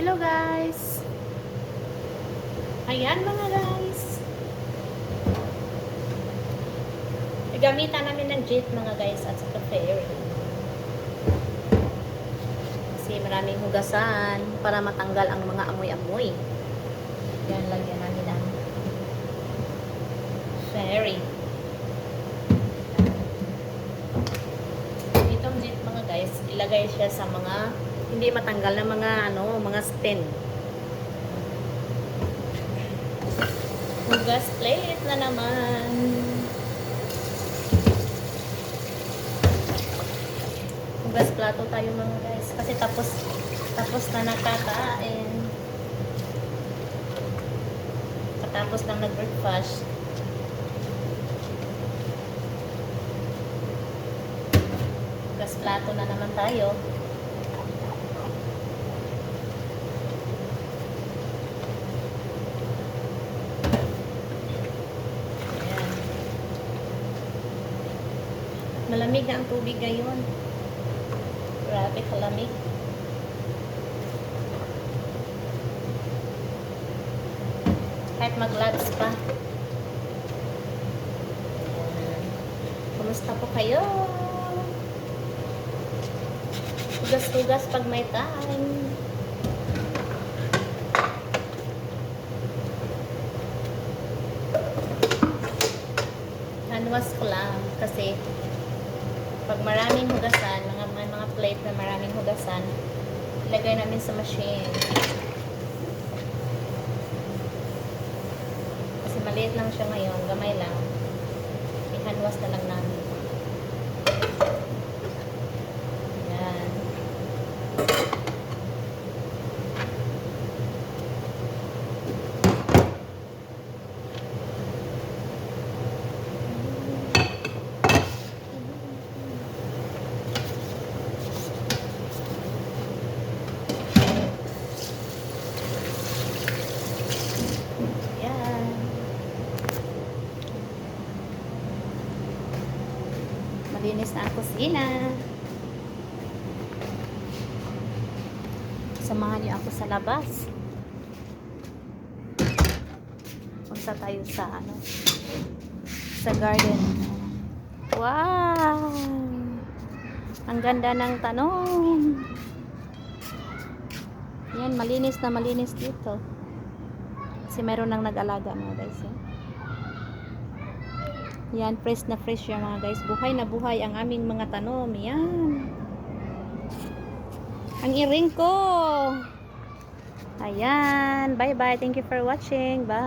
Hello guys! Ayan mga guys! Gamitan namin ng jet mga guys at saka ferry. Kasi maraming hugasan para matanggal ang mga amoy-amoy. Yan, lagyan namin ng ferry. Itong jet mga guys, ilagay siya sa mga hindi matanggal na mga stain. Hugas plate na naman. Hugas plato tayo mga guys. Kasi tapos na nakakain. Katapos lang nag-breakfast. Hugas plato na naman tayo. Malamig na ang tubig ngayon. Grabe kalamig. Kahit mag-gloves pa. Kumusta po kayo? Hugas-hugas pag may time. Handwash ko lang kasi pag maraming hugasan, mga plate na maraming hugasan, ilagay namin sa machine. Kasi maliit lang siya ngayon, gamay lang. I-handwash na lang namin. Yan. Malinis na ang kusina. Samahan niyo ako sa labas. Punta tayo sa garden. Wow! Ang ganda ng tanong. Yan, malinis na malinis dito. Kasi meron nang nag-alaga mga guys. Yan, fresh na fresh yan mga guys. Buhay na buhay ang aming mga tanom. Yan. Ang iring ko. Ayan. Bye bye. Thank you for watching. Bye.